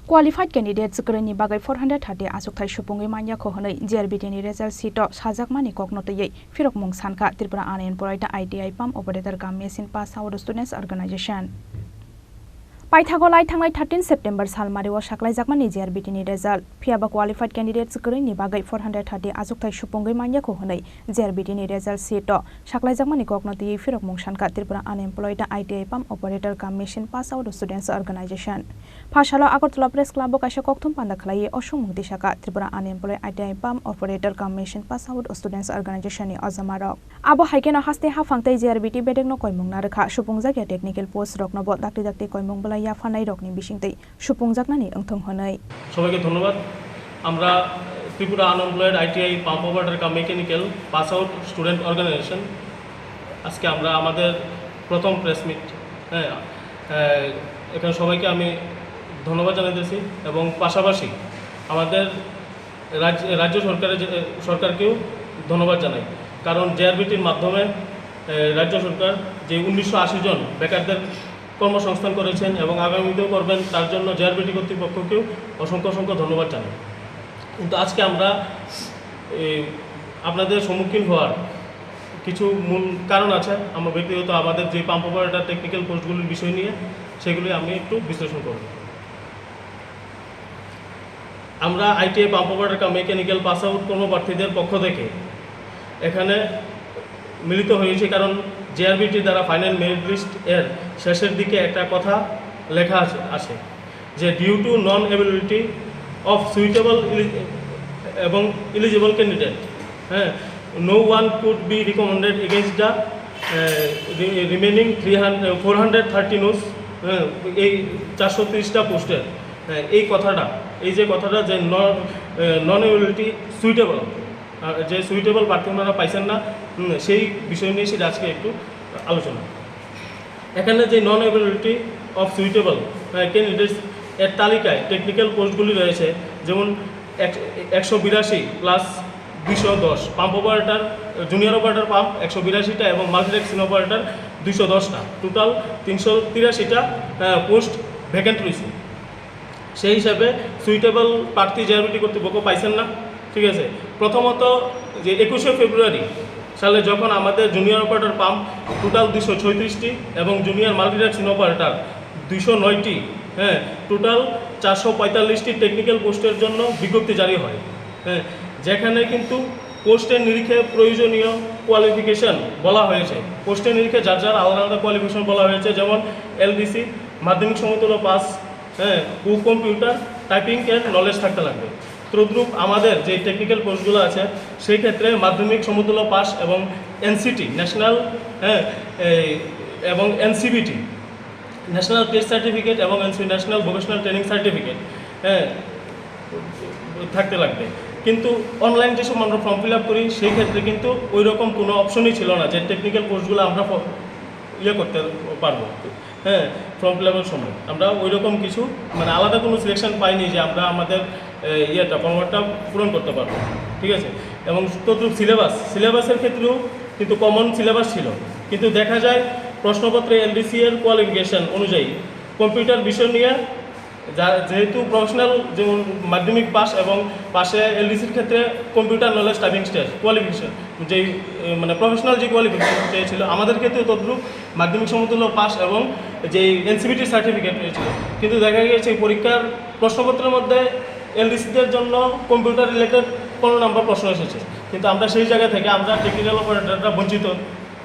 Qualified candidates sekurang ni bagai 430 asuk thai supungi manya ko honai JRBT ni result sito sajak mani koknotoi firok mung sanka Tripura Unemployed ITI pump operator kam machine pass out students organization Paithagolai thangai 13 September salmari o saklaijak JRBT ni result phiaba qualified candidate sekurang ni bagai 430 asuk thai supungi manya ko honai JRBT ni result sito saklaijak mani koknotoi firok mung sanka Tripura Unemployed ITI pump operator kam machine pass out students organization Phashalo Agartala Press Club kaisa kokthum panda khlai o Swngmung Tisakha Tripura Unemployed ITI pump operator commission pass out students organization ni azamarok abo haikeno haste hafangtai JRBT bedekno koimung narekha supungjak technical post rokno bo dakti koimung bala ya fanai rokni bisingtei supungjaknani engthong honai সবাইকে ধন্যবাদ আমরা Tripura unemployed ITI pump operator cum mechanical pass out student organisation আজকে আমরা আমাদের প্রথম press meet এখানে সবাইকে আমি ধন্যবাদ জানাতেছি এবং পাশাপাশি আমাদের রাজ্য সরকারকেও ধন্যবাদ জানাই কারণ জেআরবিটির মাধ্যমে রাজ্য সরকার যে 1980 জন বেকারদের কর্মসংস্থান করেছেন এবং আগামীতেও করবেন তার জন্য জেআরবিটি কর্তৃপক্ষকেও অসংখ্য ধন্যবাদ জানাই কিন্তু আজকে আমরা আপনাদের সম্মুখীন হওয়ার কিছু মূল কারণ আছে আমরা ব্যক্তিগত আমাদের যে পাম্প অপারেটর টেকনিক্যাল পোস্টগুলির বিষয় নিয়ে সেগুলি আমি একটু বিশ্লেষণ করব আমরা ITI pump operator cum mechanical pass out কর্মপ্রার্থীদের পক্ষ থেকে এখানে মিলিত হয়েছে কারণ জেআরবিটি দ্বারা ফাইনাল মেরিট লিস্ট এর শেষের দিকে একটা কথা লেখা আছে যে due to non ability of suitable এবং eligible candidate no one could be recommended against the remaining 430 no's এই 430টা পোস্টের এই কথাটা যে নন এবিলিটি সুইটেবল যে সুইটেবল প্রার্থী ওনারা পাইছেন না সেই বিষয় নিয়ে সেটা আজকে একটু আলোচনা এখানে যে non ability of suitable candidates এর তালিকায় টেকনিক্যাল পোস্টগুলি রয়েছে যেমন 182 plus 210 pump operator junior operator pump 182টা এবং মাল্টিটেক সিন অপারেটর 210টা টোটাল 383টা পোস্ট ভ্যাকেন্ট রয়েছে সেই হিসাবে সুইটেবল প্রার্থী জেআরবিটি কর্তৃপক্ষ পাইছেন না ঠিক আছে প্রথমত যে 21 ফেব্রুয়ারি সালে যখন আমাদের জুনিয়র অপারেটর পাম্প টোটাল 236টি এবং জুনিয়র মাল্টিটেক সিন অপারেটর 209টি টোটাল 445টি টেকনিক্যাল পোস্টের জন্য বিজ্ঞপ্তি জারি হয় যেখানে কিন্তু পোস্টের নিরিখে প্রয়োজনীয় কোয়ালিফিকেশন বলা হয়েছে পোস্টের নিরিখে যার আলাদা কোয়ালিফিকেশন বলা হয়েছে যেমন এলডিসি মাধ্যমিক সমতুল্য পাস ও কম্পিউটার টাইপিং এর নলেজ থাকতে লাগবে তদ্রূপ আমাদের যে টেকনিক্যাল পোস্টগুলো আছে সেই ক্ষেত্রে মাধ্যমিক সমতুল্য পাস এবং এনসিটি ন্যাশনাল এবং এনসিবিটি ন্যাশনাল টেস্ট সার্টিফিকেট এবং ন্যাশনাল ভোকেশনাল ট্রেনিং সার্টিফিকেট থাকতে লাগবে কিন্তু অনলাইন যেসব আমরা ফর্ম ফিল আপ করি সেই ক্ষেত্রে কিন্তু ওই রকম কোনো অপশনই ছিল না যে টেকনিক্যাল কোর্সগুলো আমরা করতে পারবো ফর্ম ফিল আপের সময় আমরা ওই রকম কিছু মানে আলাদা কোনো সিলেকশন পাইনি যে আমরা আমাদের ফর্মটা পূরণ করতে পারবো ঠিক আছে এবং তদ্রূপ সিলেবাসের ক্ষেত্রেও কিন্তু কমন সিলেবাস ছিল কিন্তু দেখা যায় প্রশ্নপত্রে এলডিসি এর কোয়ালিফিকেশন অনুযায়ী কম্পিউটার বিষয় নিয়ে যেহেতু প্রফেশনাল যেমন মাধ্যমিক পাস এবং পাশে এলডিসির ক্ষেত্রে computer knowledge typing stage qualification যেই মানে প্রফেশনাল যে কোয়ালিফিকেশন চেয়েছিল আমাদের ক্ষেত্রে তদ্রূপ মাধ্যমিক সমতুল্য পাস এবং যেই এনসিবিটি সার্টিফিকেট পেয়েছিল কিন্তু দেখা গিয়েছে পরীক্ষার প্রশ্নপত্রের মধ্যে এলডিসিদের জন্য কম্পিউটার রিলেটেড কোনো নাম্বার প্রশ্ন এসেছে কিন্তু আমরা সেই জায়গা থেকে আমরা টেকনিক্যাল অপারেটররা বঞ্চিত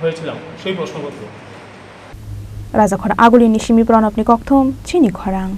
হয়েছিলাম সেই প্রশ্নপত্র রাজা খরা আগুলি নিশিমি প্রণবনি কক্থম চিনি খরাং